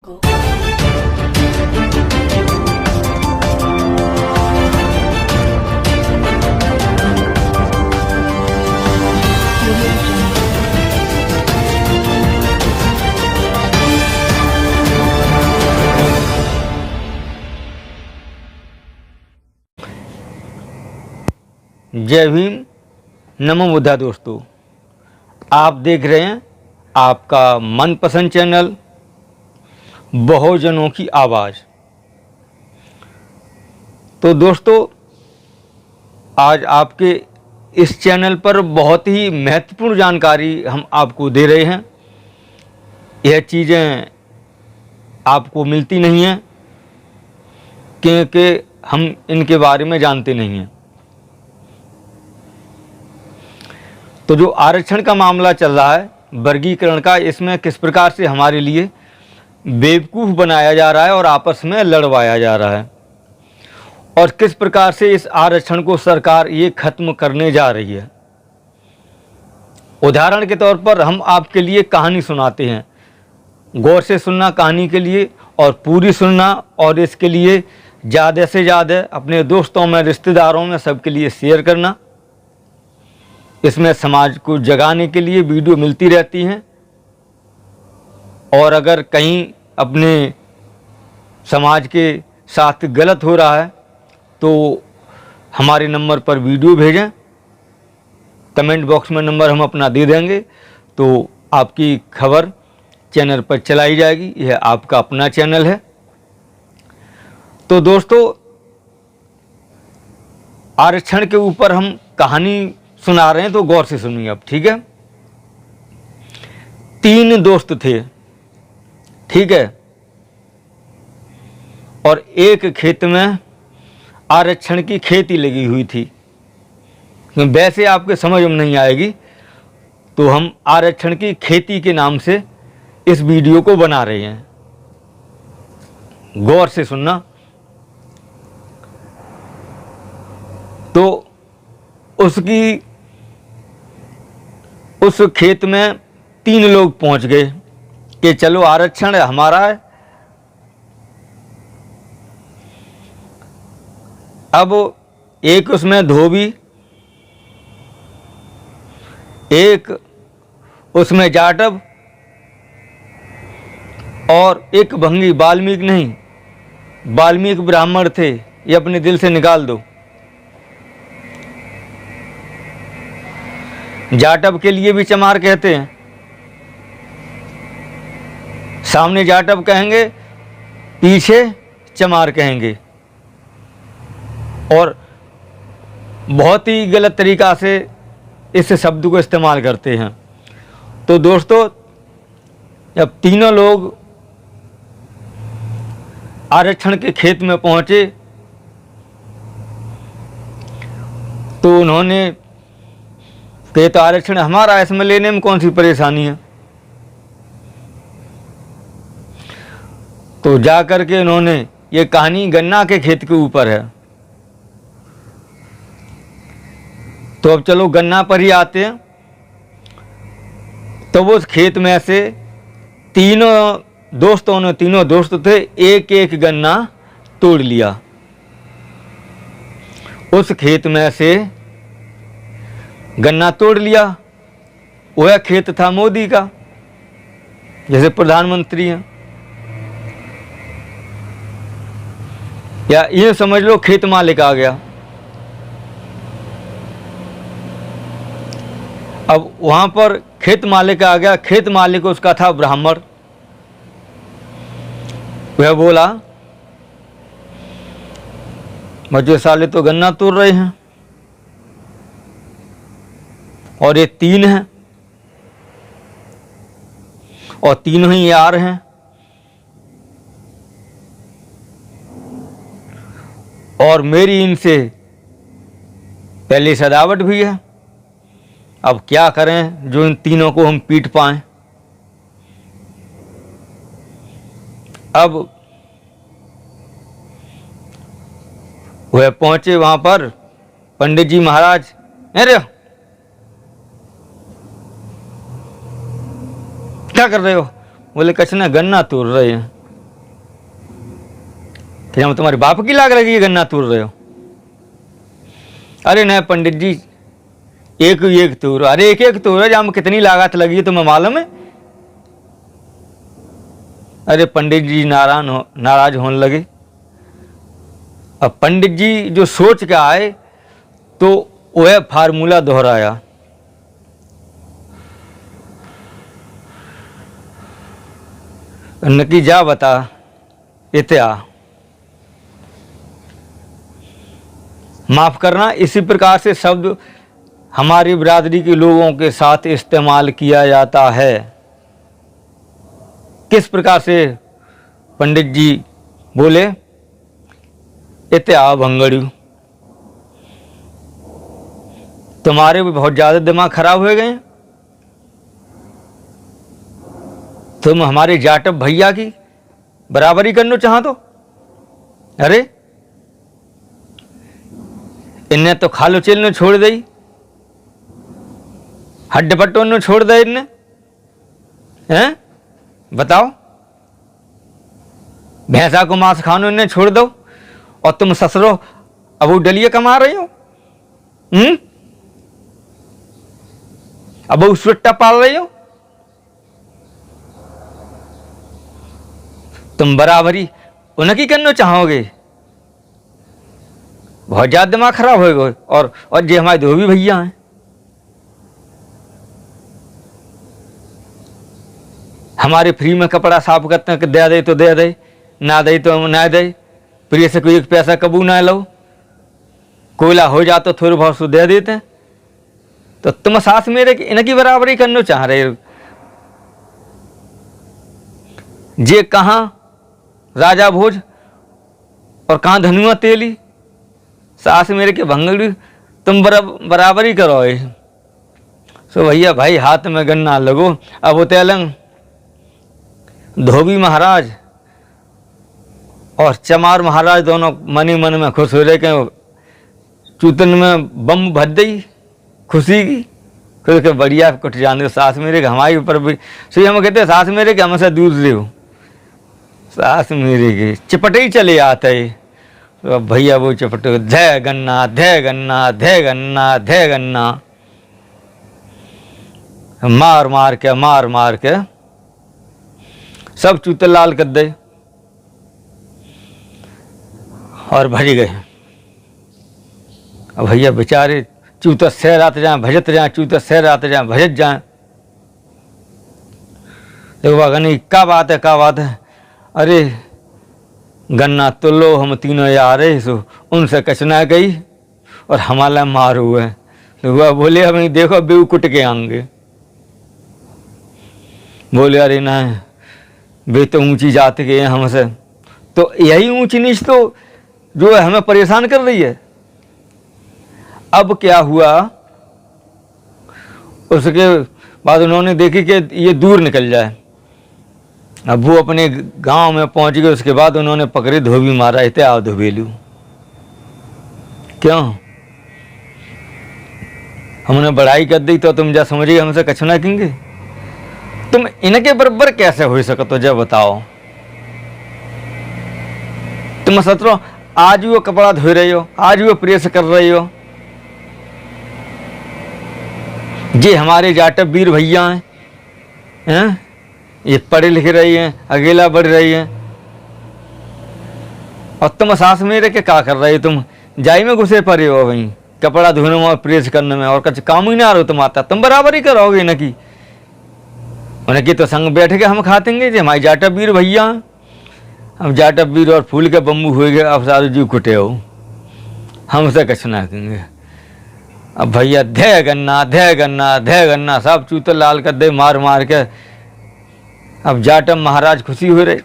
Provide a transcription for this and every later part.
जय भीम, नमो बुद्धा। दोस्तों, आप देख रहे हैं आपका मनपसंद चैनल बहुजनों की आवाज़। तो दोस्तों, आज आपके इस चैनल पर बहुत ही महत्वपूर्ण जानकारी हम आपको दे रहे हैं। यह चीज़ें आपको मिलती नहीं हैं क्योंकि हम इनके बारे में जानते नहीं हैं। तो जो आरक्षण का मामला चल रहा है, वर्गीकरण का, इसमें किस प्रकार से हमारे लिए बेवकूफ़ बनाया जा रहा है और आपस में लड़वाया जा रहा है, और किस प्रकार से इस आरक्षण को सरकार ये खत्म करने जा रही है। उदाहरण के तौर पर हम आपके लिए कहानी सुनाते हैं। गौर से सुनना कहानी के लिए, और पूरी सुनना, और इसके लिए ज़्यादा से ज़्यादा अपने दोस्तों में, रिश्तेदारों में, सबके लिए शेयर करना। इसमें समाज को जगाने के लिए वीडियो मिलती रहती हैं, और अगर कहीं अपने समाज के साथ गलत हो रहा है तो हमारे नंबर पर वीडियो भेजें। कमेंट बॉक्स में नंबर हम अपना दे देंगे, तो आपकी खबर चैनल पर चलाई जाएगी। यह आपका अपना चैनल है। तो दोस्तों, आरक्षण के ऊपर हम कहानी सुना रहे हैं, तो गौर से सुनिए अब, ठीक है। 3 दोस्त थे, ठीक है, और एक खेत में आरक्षण की खेती लगी हुई थी। वैसे आपके समझ में नहीं आएगी, तो हम आरक्षण की खेती के नाम से इस वीडियो को बना रहे हैं। गौर से सुनना। तो उस खेत में 3 लोग पहुंच गए कि चलो आरक्षण हमारा है। अब एक उसमें धोबी, एक उसमें जाटव, और एक भंगी। वाल्मीकि नहीं, वाल्मीकि ब्राह्मण थे, ये अपने दिल से निकाल दो। जाटव के लिए भी चमार कहते हैं। सामने जाटव कहेंगे, पीछे चमार कहेंगे, और बहुत ही गलत तरीक़ा से इस शब्द को इस्तेमाल करते हैं। तो दोस्तों, जब तीनों लोग आरक्षण के खेत में पहुंचे तो उन्होंने कहा, तो आरक्षण हमारा, इसमें लेने में कौन सी परेशानी है। तो जा कर के उन्होंने, ये कहानी गन्ना के खेत के ऊपर है, तो अब चलो गन्ना पर ही आते हैं। तो उस खेत में से तीनों दोस्त थे, एक एक गन्ना तोड़ लिया। उस खेत में से गन्ना तोड़ लिया। वह खेत था मोदी का, जैसे प्रधानमंत्री हैं, या ये समझ लो खेत मालिक आ गया। अब वहां पर खेत मालिक आ गया। खेत मालिक उसका था ब्राह्मण। वह बोला, मुझे साले तो गन्ना तोड़ रहे हैं, और ये 3 हैं, और तीनों ही यार हैं, और मेरी इनसे पहले सदावट भी है। अब क्या करें जो इन तीनों को हम पीट पाएं। अब वह पहुंचे वहां पर, पंडित जी महाराज, अरे क्या कर रहे हो? बोले कुछ ना, गन्ना तोड़ रहे हैं। कि हम तुम्हारे बाप की लाग रही है गन्ना तोड़ रहे हो? अरे नहीं पंडित जी, एक एक तोड़। अरे एक एक तोड़, जहाँ कितनी लागत लगी है तुम्हें मालूम है? अरे पंडित जी नाराज होने लगे। अब पंडित जी जो सोच के आए तो वह फार्मूला दोहराया। नकी जा बता इत्या, माफ करना, इसी प्रकार से शब्द हमारी बिरादरी के लोगों के साथ इस्तेमाल किया जाता है। किस प्रकार से? पंडित जी बोले, इत्या भंगड़ू, तुम्हारे भी बहुत ज्यादा दिमाग खराब हो गए। तुम हमारे जाटव भैया की बराबरी करना चाहो तो? अरे इन्हें तो खालो चेल ने छोड़ दी, हड्ड पट्टों ने छोड़ दे इन्हें, हैं? बताओ, भैंसा को मांस खानो इन्हें छोड़ दो और तुम ससुरो अब वो डलिए कमा रही हो? अब वो सुट्टा पाल रही हो? तुम बराबरी उनकी करना चाहोगे? बहुत ज्यादा दिमाग खराब हो गए। और ये हमारे धोबी भैया हैं, हमारे फ्री में कपड़ा साफ करते हैं कि दे दे तो दे दे, ना दे तो ना दे, प्रिय से कोई एक पैसा कबू ना लो, कोयला हो जा तो थोड़े बहुत सो दे देते हैं। तो तुम सास मेरे इनकी बराबरी करना चाह रहे हो? जे कहाँ राजा भोज और कहाँ धनुआ तेली, सास मेरे के भंगड़ी, तुम बराबरी करो। सो भैया भाई हाथ में गन्ना लगो। अब वो तेलंग धोबी महाराज और चमार महाराज दोनों मनी मन में खुश हो रहे कि चूतन में बम भर दी खुशी की, क्योंकि बढ़िया कुछ जान दो सास मेरे के हमारे ऊपर भी। सो हम कहते सास मेरे के हमसे दूर रहो, सास मेरे के चिपटे ही चले आते। तो भैया वो चिपटे धे गन्ना धे गन्ना धे गन्ना धे गन्ना, मार मार के सब चूते लाल कर दे और भज गए। अब भैया बेचारे चूत सैर आते जाए भजत जाए, चूत सैर आते जाए भजत जाए। देखो बागनी क्या बात है, क्या बात है? अरे गन्ना तो लो, हम तीनों यार सो उनसे कचना गई और हमारा मार हुए। तो वह बोले अब देखो बेऊ कुट के आएंगे। बोले अरे ना वे तो ऊंची जाति के हैं हमसे, तो यही ऊंची नीच तो जो है हमें परेशान कर रही है। अब क्या हुआ, उसके बाद उन्होंने देखी कि ये दूर निकल जाए। अब वो अपने गांव में पहुंच गए। उसके बाद उन्होंने पकड़े धोबी मारा, इतने आओ धोबेलू, क्यों हमने बड़ाई कर दी तो तुम जा समझिए हमसे कछना कहेंगे? तुम इनके बराबर कैसे हो सको? तो जब बताओ, तुम सतरो आज वो कपड़ा धो रही हो, आज वो प्रेस कर रही हो। ये हमारे जाटव वीर भैया हैं, ये पढ़े लिखे रही हैं, अकेला बढ़ रही हैं, और तुम सास मेरे के क्या कर रहे हो? तुम जाई में घुसे पड़े हो वहीं कपड़ा धोने में और प्रेस करने में, और कुछ काम ही ना रहो तुम आता। तुम बराबर ही करोगे न कि उनकी तो संग बैठ के हम खातेंगे। जो हमारे जाटव वीर भैया, हम जाटव वीर और फूल के बम्बू हुए गए, अब सारे जीव कुटे हो, हमसे कुछ ना कहेंगे। अब भैया धे गन्ना धे गन्ना धे गन्ना सब चूतर लाल कर दे मार मार के। अब जाटव महाराज खुशी हो रहे।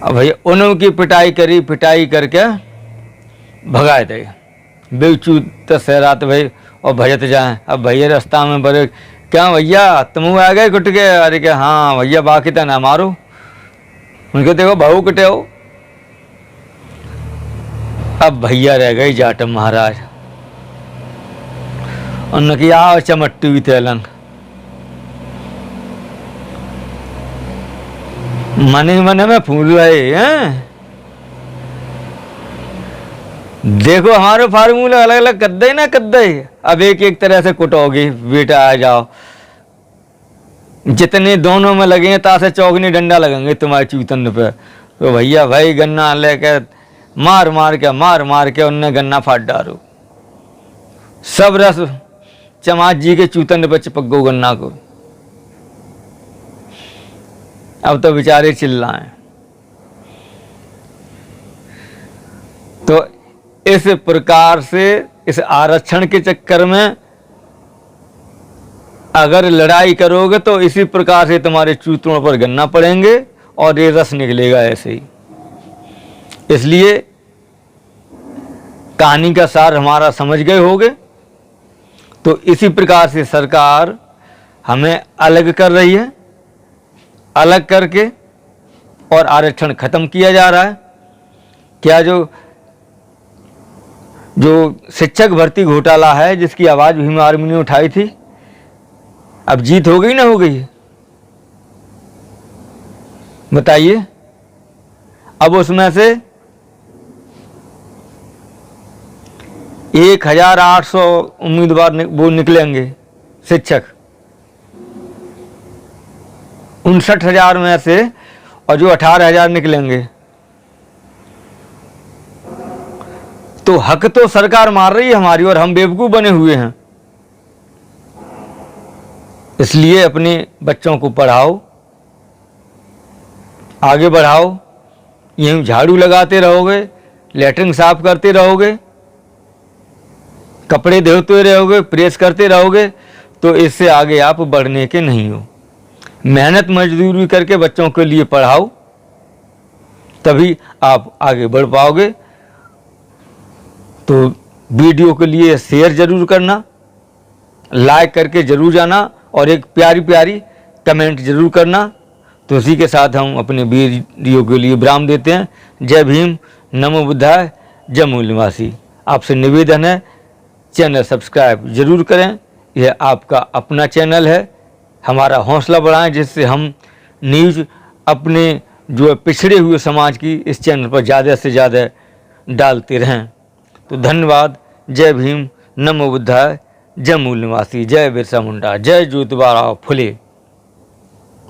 अब भैया उनकी पिटाई करी, पिटाई करके भगाए दे बेचूत सहरात भाई और भजत जाए। अब भैया रास्ता में बड़े, क्या भैया तुम आ गए कुट के? अरे क्या हाँ भैया बाकी तो ना मारो। उनके देखो बहू कुटे हो। अब भैया रह गई जाटव महाराज, उनकी आओ चमट्टी भी तेलंग मन ही मन में फूल रहे हैं। देखो हमारे फार्मूला अलग अलग कद्दे ना कद्दे, अब एक एक तरह से कुटोगे बेटा, आ जाओ। जितने दोनों में लगे हैं तासे चौगने डंडा लगेंगे तुम्हारे चूतन पे। तो भैया भाई गन्ना लेकर मार मार के उनने गन्ना फाट डालो, सब रस चमाच जी के चूतन पे चिपक गो गन्ना को। अब तो बेचारे चिल्लाएं। तो इस प्रकार से इस आरक्षण के चक्कर में अगर लड़ाई करोगे तो इसी प्रकार से तुम्हारे चूतों पर गन्ना पड़ेंगे और ये रस निकलेगा ऐसे ही। इसलिए कहानी का सार हमारा समझ गए होगे। तो इसी प्रकार से सरकार हमें अलग कर रही है, अलग करके और आरक्षण खत्म किया जा रहा है। क्या जो शिक्षक भर्ती घोटाला है जिसकी आवाज़ भीम आर्मी ने उठाई थी, अब जीत हो गई ना हो गई? बताइए। अब उसमें से 1800 उम्मीदवार वो निकलेंगे शिक्षक, 59,000 में से, और जो 18,000 निकलेंगे। तो हक तो सरकार मार रही है हमारी और हम बेवकूफ़ बने हुए हैं। इसलिए अपने बच्चों को पढ़ाओ, आगे बढ़ाओ। यहीं झाड़ू लगाते रहोगे, लैट्रिन साफ करते रहोगे, कपड़े धोते रहोगे, प्रेस करते रहोगे, तो इससे आगे आप बढ़ने के नहीं हो। मेहनत मजदूरी करके बच्चों के लिए पढ़ाओ, तभी आप आगे बढ़ पाओगे। तो वीडियो के लिए शेयर ज़रूर करना, लाइक करके ज़रूर जाना और एक प्यारी प्यारी कमेंट ज़रूर करना। तो इसी के साथ हम अपने वीडियो के लिए विराम देते हैं। जय भीम, नमो बुद्धाय, जय मूल निवासी। आपसे निवेदन है चैनल सब्सक्राइब ज़रूर करें। यह आपका अपना चैनल है, हमारा हौसला बढ़ाएं जिससे हम न्यूज़ अपने जो पिछड़े हुए समाज की इस चैनल पर ज़्यादा से ज़्यादा डालते रहें। तो धन्यवाद। जय भीम, नमो बुद्धाय, जय मूल निवासी, जय बिरसा मुंडा, जय ज्योतिबा फुले।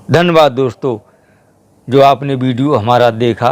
धन्यवाद दोस्तों जो आपने वीडियो हमारा देखा।